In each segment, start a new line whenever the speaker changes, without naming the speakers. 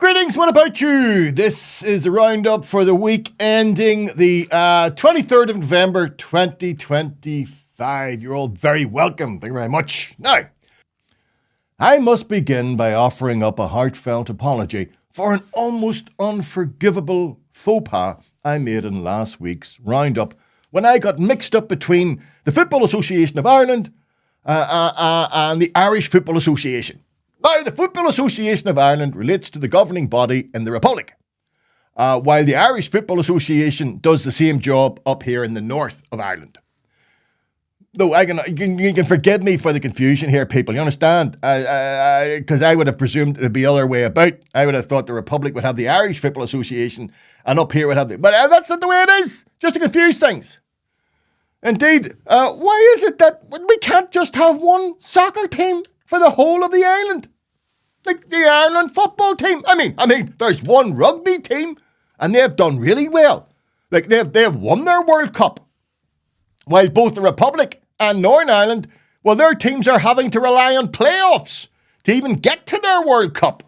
Greetings, what about you? This is the Roundup for the week ending the 23rd of November 2025. You're all very welcome. Thank you very much. Now, I must begin by offering up a heartfelt apology for an almost unforgivable faux pas I made in last week's Roundup when I got mixed up between the Football Association of Ireland and the Irish Football Association. Now, the Football Association of Ireland relates to the governing body in the Republic, while the Irish Football Association does the same job up here in the north of Ireland. Though you can forgive me for the confusion here, people. You understand? Because I would have presumed it would be the other way about. I would have thought the Republic would have the Irish Football Association, and up here would have the... But that's not the way it is. Just to confuse things. Indeed, why is it that we can't just have one soccer team for the whole of the island? Like the Ireland football team. I mean, there's one rugby team, and they've done really well. Like they've won their World Cup. While both the Republic and Northern Ireland, well, their teams are having to rely on playoffs to even get to their World Cup.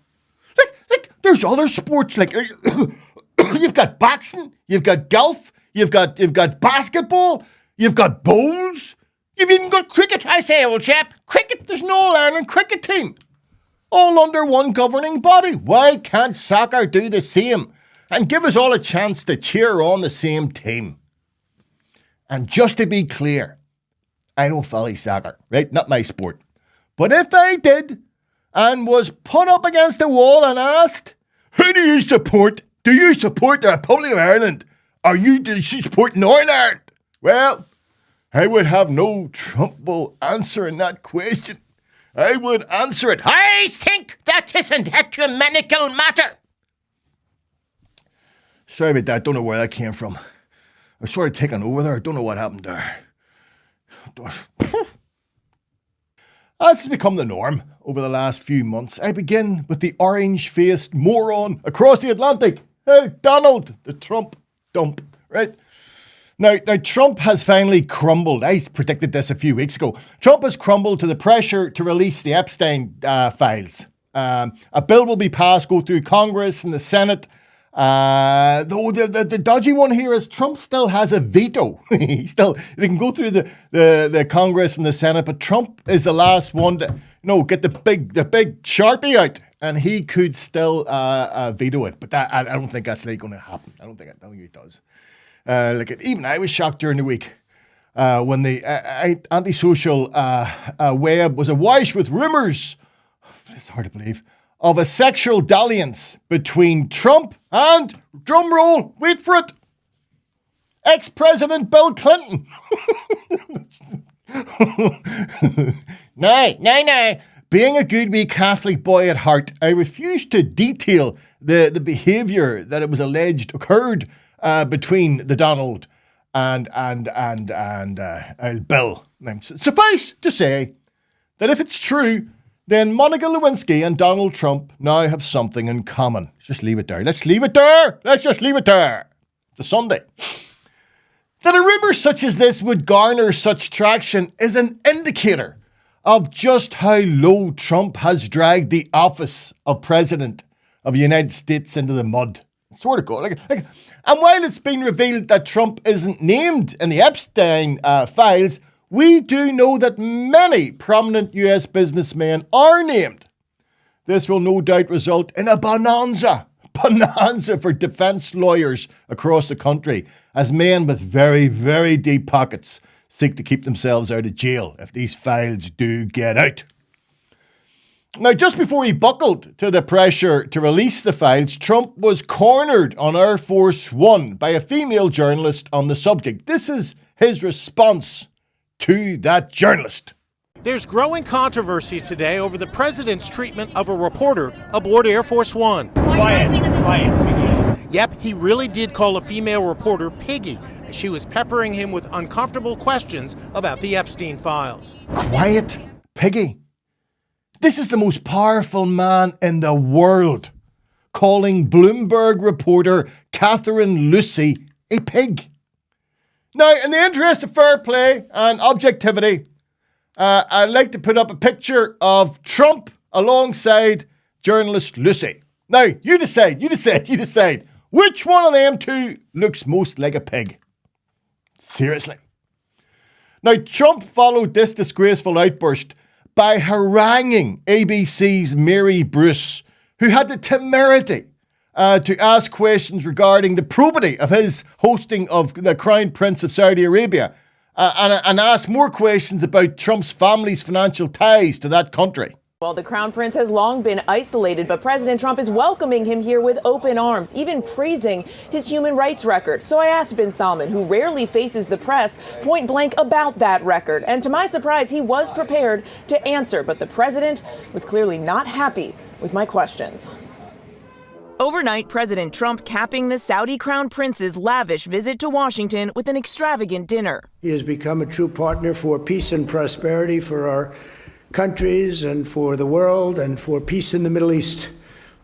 Like there's other sports like you've got boxing, you've got golf, you've got basketball, you've got bowls, you've even got cricket. I say, old chap, cricket. There's no All-Ireland cricket team. All under one governing body. Why can't soccer do the same and give us all a chance to cheer on the same team? And just to be clear, I don't follow soccer, right? Not my sport. But if I did and was put up against the wall and asked, who do you support? Do you support the Republic of Ireland? Or do you support Northern Ireland? Well, I would have no trouble answering that question. I would answer it. I think that is an ecumenical matter. Sorry about that. Don't know where that came from. I was sort of taken over there. I don't know what happened there. As has become the norm over the last few months, I begin with the orange-faced moron across the Atlantic. Hey, Donald, the Trump dump, right? Now, Trump has finally crumbled. I predicted this a few weeks ago. Trump has crumbled to the pressure to release the Epstein files. A bill will be passed, go through Congress and the Senate. Though the dodgy one here is Trump still has a veto. They can go through the Congress and the Senate, but Trump is the last one to get the big Sharpie out, and he could still veto it. But I don't think that's going to happen. I don't think it does. Even I was shocked during the week when the antisocial web was awash with rumours, it's hard to believe, of a sexual dalliance between Trump and, drumroll, wait for it, ex-President Bill Clinton. No. Being a good wee Catholic boy at heart, I refuse to detail the behaviour that it was alleged occurred between the Donald and Bill. Suffice to say that if it's true, then Monica Lewinsky and Donald Trump now have something in common. Let's just leave it there. Let's just leave it there. It's a Sunday. That a rumour such as this would garner such traction is an indicator of just how low Trump has dragged the office of President of the United States into the mud. Sort of go. And while it's been revealed that Trump isn't named in the Epstein files, we do know that many prominent US businessmen are named. This will no doubt result in a bonanza for defense lawyers across the country as men with very, very deep pockets seek to keep themselves out of jail if these files do get out. Now, just before he buckled to the pressure to release the files, Trump was cornered on Air Force One by a female journalist on the subject. This is his response to that journalist.
There's growing controversy today over the president's treatment of a reporter aboard Air Force One.
Quiet.
Yep, he really did call a female reporter Piggy as she was peppering him with uncomfortable questions about the Epstein files.
Quiet, Piggy. This is the most powerful man in the world, calling Bloomberg reporter Catherine Lucy a pig. Now, in the interest of fair play and objectivity, I'd like to put up a picture of Trump alongside journalist Lucy. Now, you decide. Which one of them two looks most like a pig? Seriously. Now, Trump followed this disgraceful outburst by haranguing ABC's Mary Bruce, who had the temerity to ask questions regarding the probity of his hosting of the Crown Prince of Saudi Arabia and ask more questions about Trump's family's financial ties to that country.
Well, the Crown Prince has long been isolated, but President Trump is welcoming him here with open arms, even praising his human rights record. So I asked bin Salman, who rarely faces the press, point blank about that record. And to my surprise, he was prepared to answer, but the president was clearly not happy with my questions. Overnight, President Trump capping the Saudi Crown Prince's lavish visit to Washington with an extravagant dinner.
He has become a true partner for peace and prosperity for our countries and for the world and for peace in the Middle East,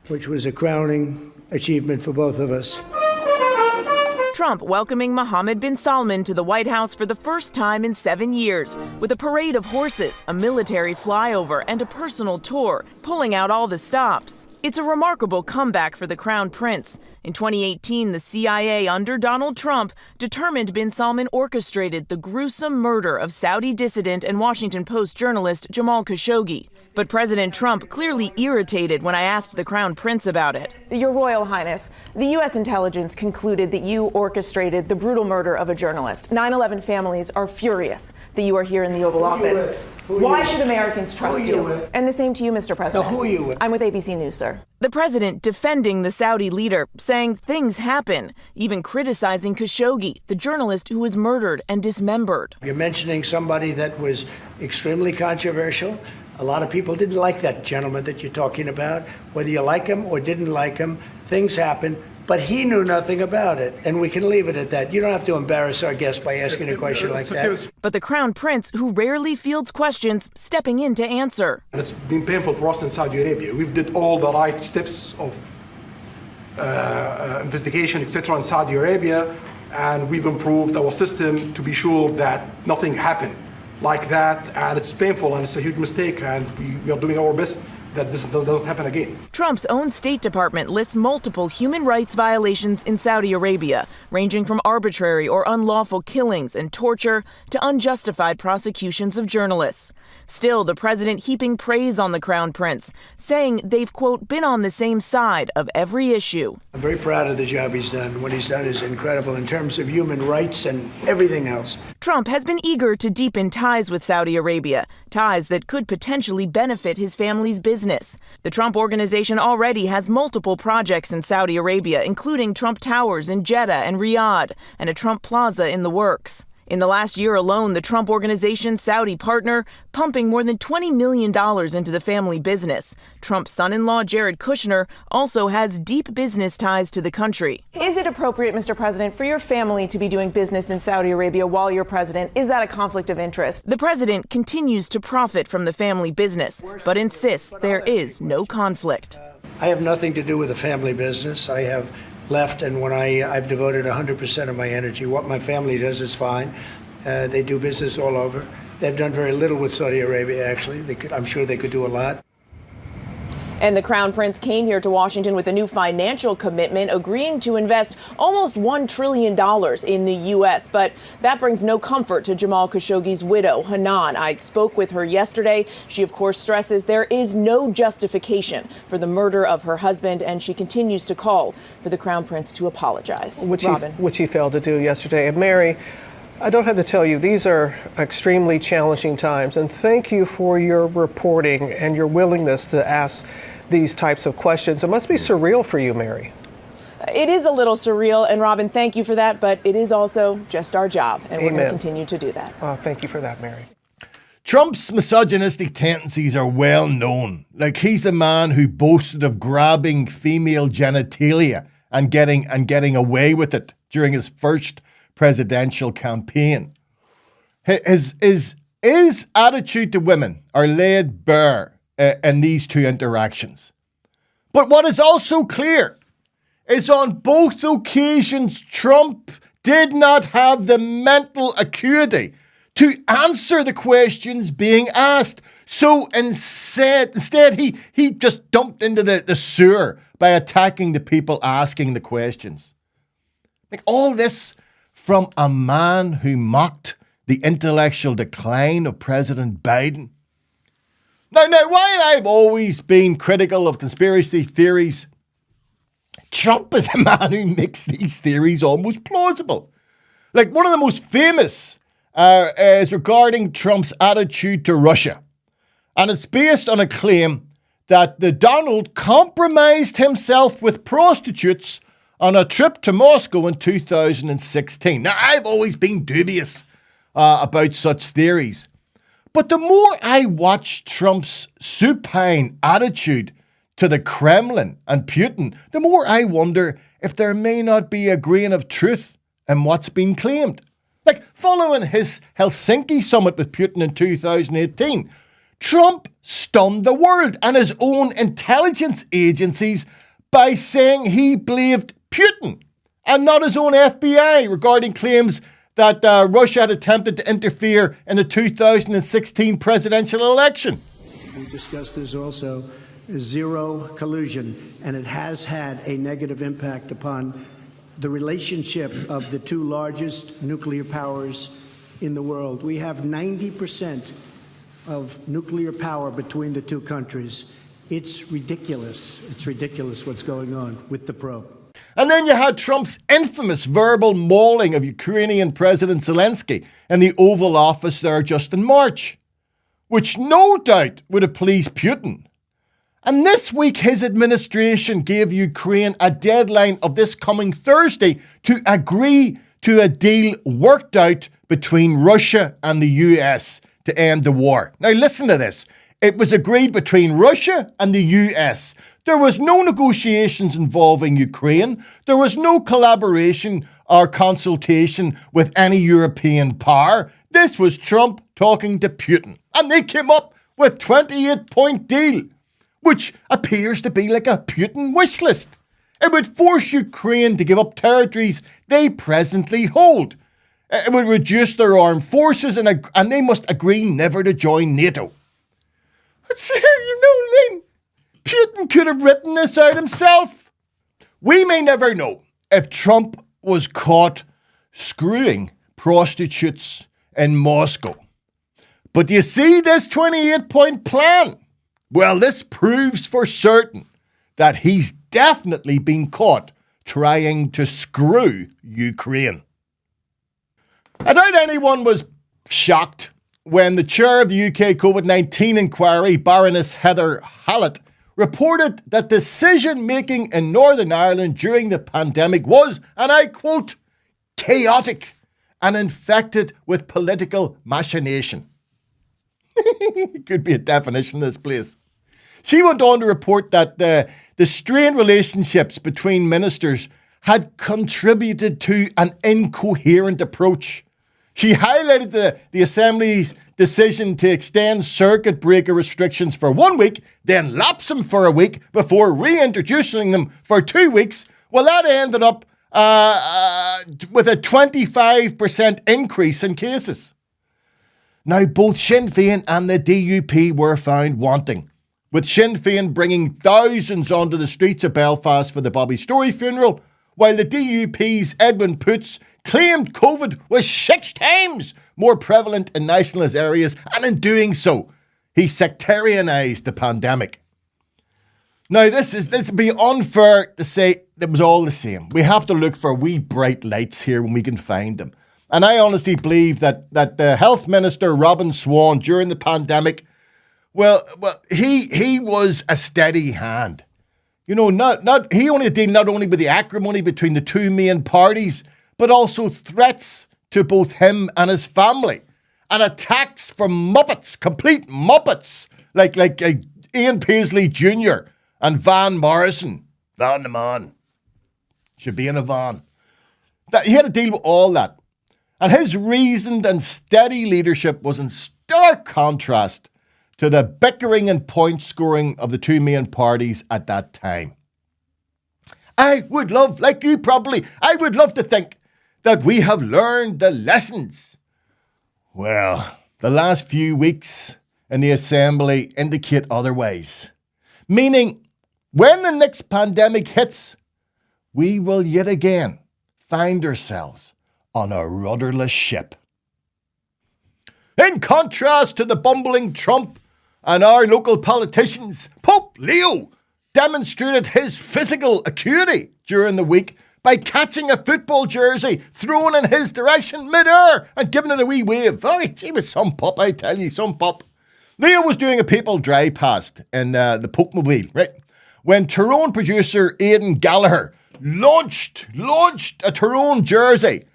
which was a crowning achievement for both of us.
Trump welcoming Mohammed bin Salman to the White House for the first time in 7 years, with a parade of horses, a military flyover, and a personal tour, pulling out all the stops. It's a remarkable comeback for the Crown Prince. In 2018, the CIA under Donald Trump determined bin Salman orchestrated the gruesome murder of Saudi dissident and Washington Post journalist Jamal Khashoggi. But President Trump clearly irritated when I asked the Crown Prince about it. Your Royal Highness, the U.S. intelligence concluded that you orchestrated the brutal murder of a journalist. 9/11 families are furious that you are here in the Oval Office. Why should Americans trust you? And the same to you, Mr. President.
Now, who are you with?
I'm with ABC News, sir. The president defending the Saudi leader, saying things happen, even criticizing Khashoggi, the journalist who was murdered and dismembered.
You're mentioning somebody that was extremely controversial. A lot of people didn't like that gentleman that you're talking about. Whether you like him or didn't like him, things happen. But he knew nothing about it, and we can leave it at that. You don't have to embarrass our guest by asking a question like that.
But the Crown Prince, who rarely fields questions, stepping in to answer.
And it's been painful for us in Saudi Arabia. We've did all the right steps of investigation, etc., in Saudi Arabia, and we've improved our system to be sure that nothing happened like that. And it's painful, and it's a huge mistake, and we are doing our best that this doesn't happen again.
Trump's own State Department lists multiple human rights violations in Saudi Arabia, ranging from arbitrary or unlawful killings and torture to unjustified prosecutions of journalists. Still, the president heaping praise on the Crown Prince, saying they've, quote, been on the same side of every issue.
I'm very proud of the job he's done. What he's done is incredible in terms of human rights and everything else.
Trump has been eager to deepen ties with Saudi Arabia, ties that could potentially benefit his family's business. The Trump Organization already has multiple projects in Saudi Arabia, including Trump Towers in Jeddah and Riyadh, and a Trump Plaza in the works. In the last year alone, the Trump Organization's Saudi partner pumping more than $20 million into the family business. Trump's son-in-law, Jared Kushner, also has deep business ties to the country. Is it appropriate, Mr. President, for your family to be doing business in Saudi Arabia while you're president? Is that a conflict of interest? The president continues to profit from the family business, but insists there is no conflict.
I have nothing to do with the family business. I have left, and when I've devoted 100% of my energy. What my family does is fine. They do business all over. They've done very little with Saudi Arabia, actually. I'm sure they could do a lot. And the Crown Prince came here to Washington with a new financial commitment, agreeing to invest almost $1 trillion in the U.S. But that brings no comfort to Jamal Khashoggi's widow, Hanan. I spoke with her yesterday. She, of course, stresses there is no justification for the murder of her husband, and she continues to call for the Crown Prince to apologize.
Which he failed to do yesterday. And Mary, I don't have to tell you, these are extremely challenging times, and thank you for your reporting and your willingness to ask these types of questions. It must be surreal for you, Mary.
It is a little surreal, and Robin, thank you for that, but it is also just our job, and
Amen.
We're going to continue to do that.
Thank you for that, Mary.
Trump's misogynistic tendencies are well known. Like, he's the man who boasted of grabbing female genitalia and getting away with it during his first presidential campaign. His attitude to women are laid bare in these two interactions. But what is also clear is on both occasions, Trump did not have the mental acuity to answer the questions being asked. So instead he just dumped into the sewer by attacking the people asking the questions. Like, all this from a man who mocked the intellectual decline of President Biden. Now, while I've always been critical of conspiracy theories, Trump is a man who makes these theories almost plausible. Like, one of the most famous is regarding Trump's attitude to Russia. And it's based on a claim that the Donald compromised himself with prostitutes on a trip to Moscow in 2016. Now, I've always been dubious about such theories. But the more I watch Trump's supine attitude to the Kremlin and Putin, the more I wonder if there may not be a grain of truth in what's been claimed. Like, following his Helsinki summit with Putin in 2018, Trump stunned the world and his own intelligence agencies by saying he believed Putin and not his own FBI regarding claims that Russia had attempted to interfere in the 2016 presidential election.
We discussed this also, zero collusion, and it has had a negative impact upon the relationship of the two largest nuclear powers in the world. We have 90% of nuclear power between the two countries. It's ridiculous. It's ridiculous what's going on with the probe.
And then you had Trump's infamous verbal mauling of Ukrainian President Zelensky in the Oval Office there just in March, which no doubt would have pleased Putin. And this week, his administration gave Ukraine a deadline of this coming Thursday to agree to a deal worked out between Russia and the US to end the war. Now listen to this. It was agreed between Russia and the US. There was no negotiations involving Ukraine. There was no collaboration or consultation with any European power. This was Trump talking to Putin. And they came up with 28-point deal, which appears to be like a Putin wish list. It would force Ukraine to give up territories they presently hold. It would reduce their armed forces and they must agree never to join NATO. Lynn, Putin could have written this out himself. We may never know if Trump was caught screwing prostitutes in Moscow. But you see this 28-point plan? Well, this proves for certain that he's definitely been caught trying to screw Ukraine. I doubt anyone was shocked when the chair of the UK COVID-19 inquiry, Baroness Heather Hallett, reported that decision-making in Northern Ireland during the pandemic was, and I quote, chaotic and infected with political machination. Could be a definition of this place. She went on to report that the strained relationships between ministers had contributed to an incoherent approach. She highlighted the Assembly's decision to extend circuit breaker restrictions for 1 week, then lapse them for a week before reintroducing them for 2 weeks. Well, that ended up with a 25% increase in cases. Now, both Sinn Féin and the DUP were found wanting, with Sinn Féin bringing thousands onto the streets of Belfast for the Bobby Story funeral, while the DUP's Edwin Poots claimed COVID was 6 times more prevalent in nationalist areas, and in doing so, he sectarianised the pandemic. Now, this would be unfair to say it was all the same. We have to look for wee bright lights here when we can find them. And I honestly believe that the Health Minister, Robin Swan, during the pandemic, well, he was a steady hand. You know, he only dealt not only with the acrimony between the two main parties, but also threats to both him and his family, and attacks from Muppets, complete Muppets, like Ian Paisley Jr. and Van Morrison. Van the man. Should be in a van. He had to deal with all that. And his reasoned and steady leadership was in stark contrast to the bickering and point scoring of the two main parties at that time. I would love, like you probably, I would love to think that we have learned the lessons. Well, the last few weeks in the Assembly indicate otherwise. Meaning, when the next pandemic hits, we will yet again find ourselves on a rudderless ship. In contrast to the bumbling Trump and our local politicians, Pope Leo demonstrated his physical acuity during the week by catching a football jersey thrown in his direction mid-air and giving it a wee wave. Oh, he was some pup, I tell you, some pup. Leo was doing a papal dry past in the Pope Mobile, right? When Tyrone producer Aidan Gallagher launched a Tyrone jersey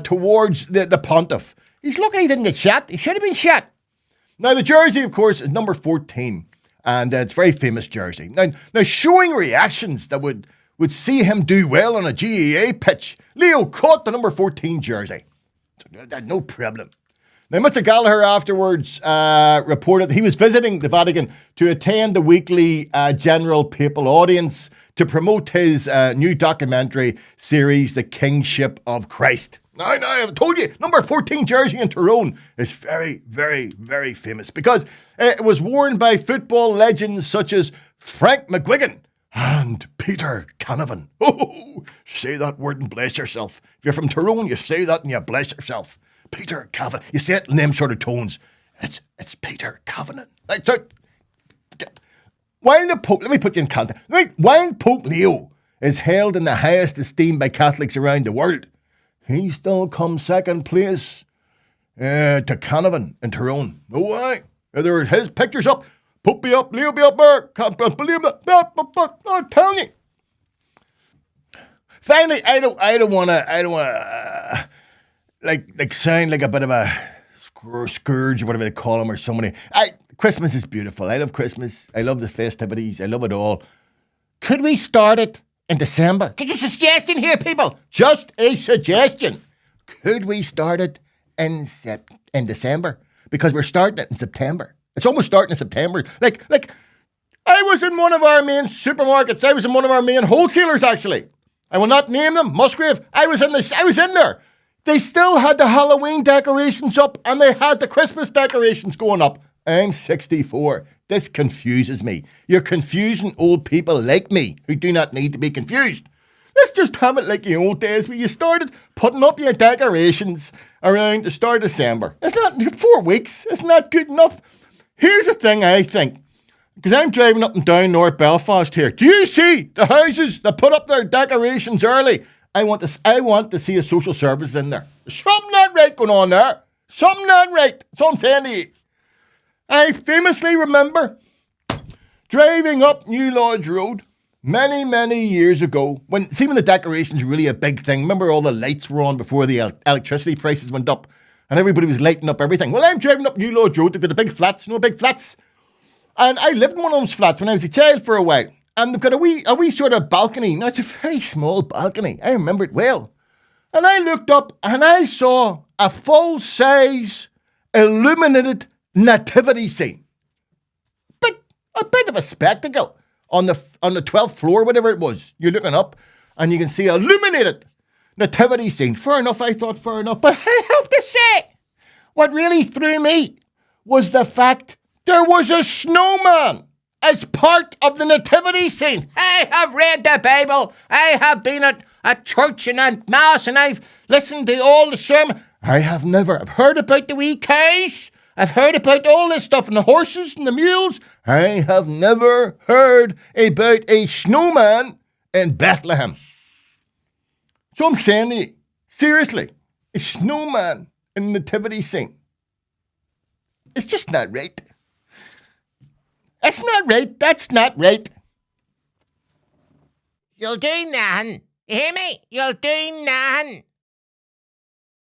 towards the pontiff. He's lucky he didn't get shot. He should have been shot. Now, the jersey, of course, is number 14, and it's a very famous jersey. Now showing reactions that would see him do well on a GAA pitch, Leo caught the number 14 jersey. No problem. Now, Mr. Gallagher afterwards reported he was visiting the Vatican to attend the weekly general papal audience to promote his new documentary series, The Kingship of Christ. Now, I've told you, number 14 jersey in Tyrone is very, very, very famous because it was worn by football legends such as Frank McGuigan and Peter Canavan. Oh, say that word and bless yourself. If you're from Tyrone, you say that and you bless yourself. Peter Canavan. You say it in them sort of tones. It's Peter Canavan. While the Pope, let me put you in context. While Pope Leo is held in the highest esteem by Catholics around the world, he still comes second place to Canavan in Tyrone. No way. There are his pictures up. Pope be up, Leo be up there. Can't believe that. I'm telling you. Finally, I don't want to like sound like a bit of a scourge or whatever they call him or somebody. Christmas is beautiful. I love Christmas. I love the festivities. I love it all. Could we start it in December? Could you suggestion here, people? Just a suggestion. Could we start it in December? Because we're starting it in September. It's almost starting in September. Like I was in one of our main supermarkets. I was in one of our main wholesalers, actually. I will not name them. Musgrave. I was in there. They still had the Halloween decorations up and they had the Christmas decorations going up. I'm 64. This confuses me. You're confusing old people like me who do not need to be confused. Let's just have it like the old days where you started putting up your decorations around the start of December. It's not 4 weeks. It's not good enough. Here's the thing I think, because I'm driving up and down North Belfast here. Do you see the houses that put up their decorations early? I want to see a social service in there. There's something not right going on there. Something not right. That's what I'm saying to you. I famously remember driving up New Lodge Road many, many years ago when the decorations were really a big thing. Remember all the lights were on before the electricity prices went up and everybody was lighting up everything. Well, I'm driving up New Lodge Road. They've got the big flats, big flats. And I lived in one of those flats when I was a child for a while. And they've got a wee sort of balcony. Now, it's a very small balcony. I remember it well. And I looked up and I saw a full-size illuminated nativity scene. But a bit of a spectacle on the 12th floor, whatever it was. You're looking up and you can see illuminated nativity scene. Fair enough, I thought, fair enough. But I have to say, what really threw me was the fact there was a snowman as part of the nativity scene. I have read the Bible. I have been at church and at mass and I've listened to all the sermon. I've heard about the wee cows. I've heard about all this stuff and the horses and the mules. I have never heard about a snowman in Bethlehem. So I'm saying to you, seriously, a snowman in the nativity scene. It's just not right. That's not right. That's not right.
You'll do nothing. You hear me? You'll do nothing.